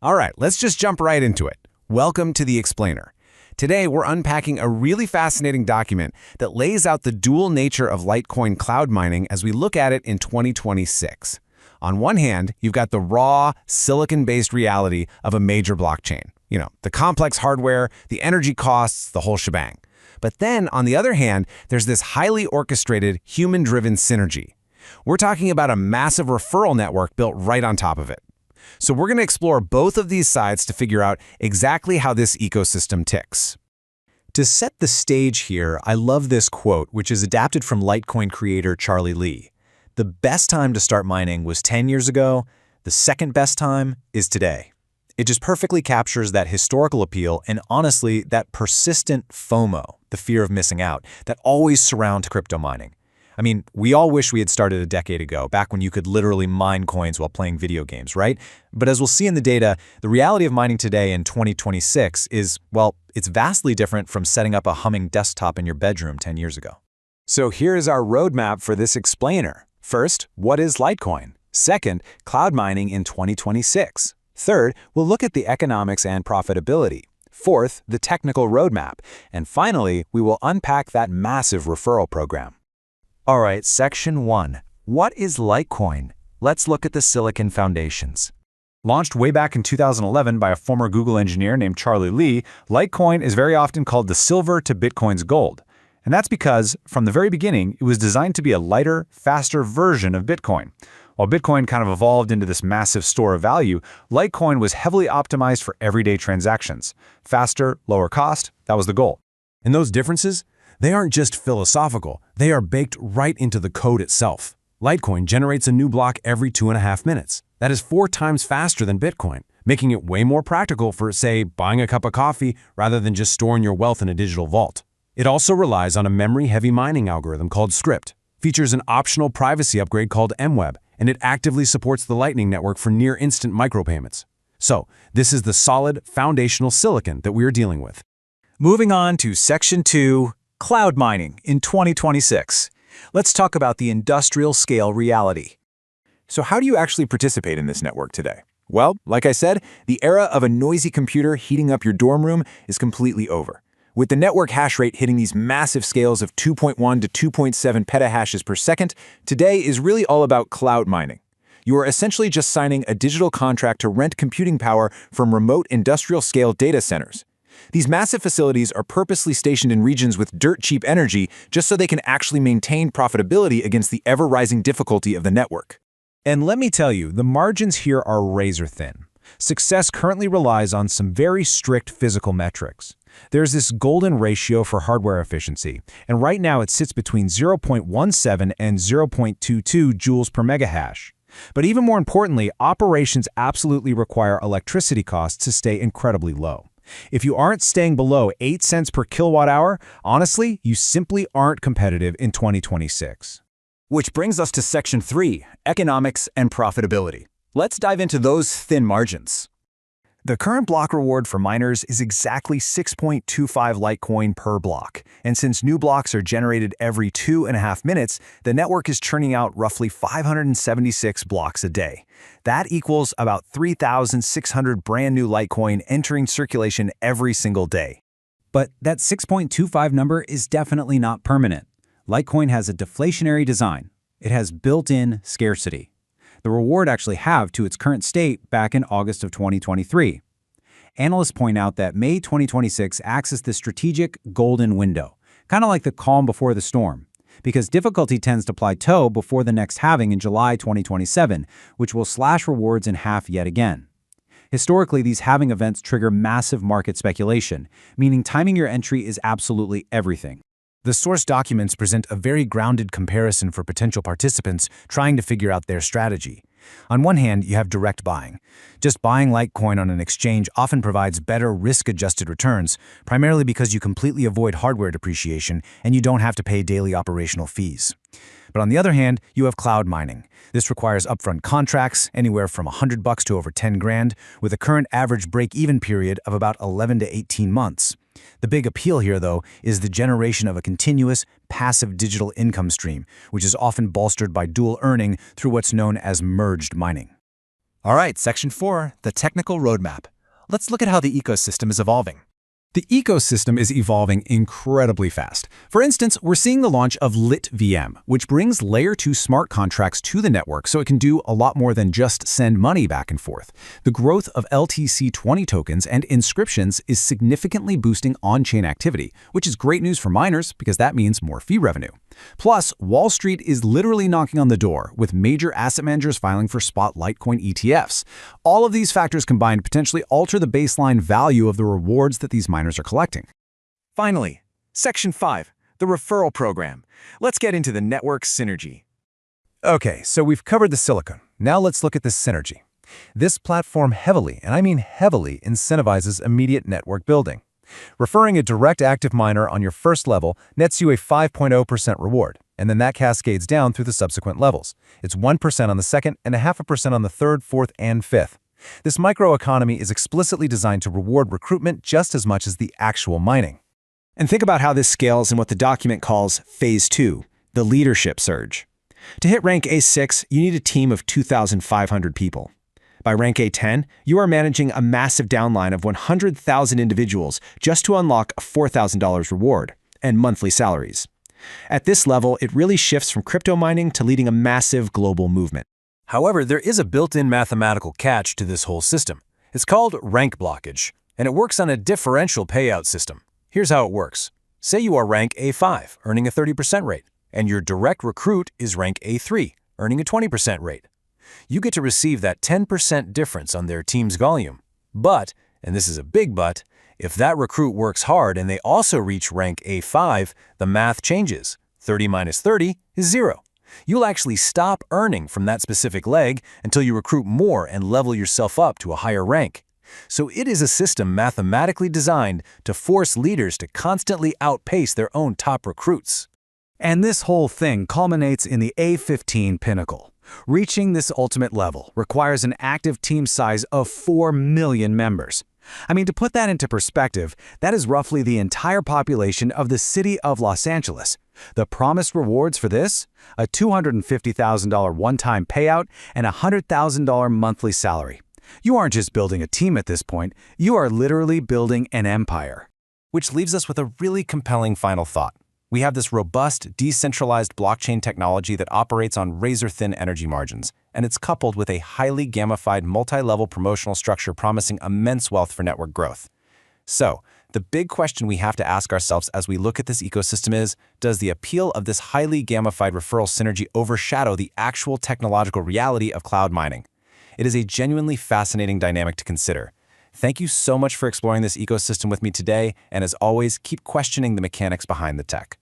All right, let's just jump right into it. Welcome to The Explainer. Today, we're unpacking a really fascinating document that lays out the dual nature of Litecoin cloud mining as we look at it in 2026. On one hand, you've got the raw, silicon-based reality of a major blockchain. The complex hardware, the energy costs, the whole shebang. But then, on the other hand, there's this highly orchestrated, human-driven synergy. We're talking about a massive referral network built right on top of it. So we're going to explore both of these sides to figure out exactly how this ecosystem ticks. To set the stage here, I love this quote, which is adapted from Litecoin creator Charlie Lee. The best time to start mining was 10 years ago. The second best time is today. It just perfectly captures that historical appeal and honestly, that persistent FOMO, the fear of missing out, that always surrounds crypto mining. I mean, we all wish we had started a decade ago, back when you could literally mine coins while playing video games, right? But as we'll see in the data, the reality of mining today in 2026 is, well, it's vastly different from setting up a humming desktop in your bedroom 10 years ago. So here's our roadmap for this explainer. First, what is Litecoin? Second, cloud mining in 2026. Third, we'll look at the economics and profitability. Fourth, the technical roadmap. And finally, we will unpack that massive referral program. All right, Section 1. What is Litecoin? Let's look at the silicon foundations. Launched way back in 2011 by a former Google engineer named Charlie Lee, Litecoin is very often called the silver to Bitcoin's gold. And that's because, from the very beginning, it was designed to be a lighter, faster version of Bitcoin. While Bitcoin kind of evolved into this massive store of value, Litecoin was heavily optimized for everyday transactions. Faster, lower cost, that was the goal. And those differences? They aren't just philosophical, they are baked right into the code itself. Litecoin generates a new block every 2.5 minutes. That is 4 times faster than Bitcoin, making it way more practical for, say, buying a cup of coffee rather than just storing your wealth in a digital vault. It also relies on a memory-heavy mining algorithm called Scrypt, features an optional privacy upgrade called MWeb, and it actively supports the Lightning Network for near-instant micropayments. So, this is the solid, foundational silicon that we are dealing with. Moving on to Section 2. Cloud mining in 2026. Let's talk about the industrial scale reality. So how do you actually participate in this network today? Well, like I said, the era of a noisy computer heating up your dorm room is completely over. With the network hash rate hitting these massive scales of 2.1 to 2.7 petahashes per second, today is really all about cloud mining. You are essentially just signing a digital contract to rent computing power from remote industrial scale data centers. These massive facilities are purposely stationed in regions with dirt-cheap energy just so they can actually maintain profitability against the ever-rising difficulty of the network. And let me tell you, the margins here are razor-thin. Success currently relies on some very strict physical metrics. There's this golden ratio for hardware efficiency, and right now it sits between 0.17 and 0.22 joules per megahash. But even more importantly, operations absolutely require electricity costs to stay incredibly low. If you aren't staying below 8 cents per kilowatt hour, honestly, you simply aren't competitive in 2026. Which brings us to Section 3, economics and profitability. Let's dive into those thin margins. The current block reward for miners is exactly 6.25 Litecoin per block, and since new blocks are generated every 2.5 minutes, the network is churning out roughly 576 blocks a day. That equals about 3,600 brand new Litecoin entering circulation every single day. But that 6.25 number is definitely not permanent. Litecoin has a deflationary design. It has built-in scarcity. The reward actually halved to its current state back in August of 2023. Analysts point out that May 2026 acts as the strategic golden window, kind of like the calm before the storm, because difficulty tends to plateau before the next halving in July 2027, which will slash rewards in half yet again. Historically, these halving events trigger massive market speculation, meaning timing your entry is absolutely everything. The source documents present a very grounded comparison for potential participants trying to figure out their strategy. On one hand, you have direct buying. Just buying Litecoin on an exchange often provides better risk-adjusted returns, primarily because you completely avoid hardware depreciation and you don't have to pay daily operational fees. But on the other hand, you have cloud mining. This requires upfront contracts, anywhere from $100 to over 10 grand, with a current average break-even period of about 11 to 18 months. The big appeal here, though, is the generation of a continuous, passive digital income stream, which is often bolstered by dual earning through what's known as merged mining. All right, Section 4, the technical roadmap. Let's look at how the ecosystem is evolving. The ecosystem is evolving incredibly fast. For instance, we're seeing the launch of LITE-VM, which brings Layer 2 smart contracts to the network so it can do a lot more than just send money back and forth. The growth of LTC20 tokens and inscriptions is significantly boosting on-chain activity, which is great news for miners because that means more fee revenue. Plus, Wall Street is literally knocking on the door, with major asset managers filing for spot Litecoin ETFs. All of these factors combined potentially alter the baseline value of the rewards that these miners are collecting. Finally, Section 5, the Referral Program. Let's get into the network synergy. Okay, so we've covered the silicon. Now let's look at the synergy. This platform heavily, and I mean heavily, incentivizes immediate network building. Referring a direct active miner on your first level nets you a 5.0% reward, and then that cascades down through the subsequent levels. It's 1% on the second and 0.5% on the third, fourth, and fifth. This microeconomy is explicitly designed to reward recruitment just as much as the actual mining. And think about how this scales in what the document calls Phase 2, the Leadership Surge. To hit rank A6, you need a team of 2,500 people. By rank A10, you are managing a massive downline of 100,000 individuals just to unlock a $4,000 reward and monthly salaries. At this level, it really shifts from crypto mining to leading a massive global movement. However, there is a built-in mathematical catch to this whole system. It's called rank blockage, and it works on a differential payout system. Here's how it works. Say you are rank A5, earning a 30% rate, and your direct recruit is rank A3, earning a 20% rate. You get to receive that 10% difference on their team's volume. But, and this is a big but, if that recruit works hard and they also reach rank A5, the math changes. 30 minus 30 is 0. You'll actually stop earning from that specific leg until you recruit more and level yourself up to a higher rank. So it is a system mathematically designed to force leaders to constantly outpace their own top recruits. And this whole thing culminates in the A15 pinnacle. Reaching this ultimate level requires an active team size of 4 million members. I mean, to put that into perspective, that is roughly the entire population of the city of Los Angeles. The promised rewards for this? A $250,000 one-time payout and a $100,000 monthly salary. You aren't just building a team at this point, you are literally building an empire. Which leaves us with a really compelling final thought. We have this robust, decentralized blockchain technology that operates on razor-thin energy margins, and it's coupled with a highly gamified multi-level promotional structure promising immense wealth for network growth. So, the big question we have to ask ourselves as we look at this ecosystem is, does the appeal of this highly gamified referral synergy overshadow the actual technological reality of cloud mining? It is a genuinely fascinating dynamic to consider. Thank you so much for exploring this ecosystem with me today, and as always, keep questioning the mechanics behind the tech.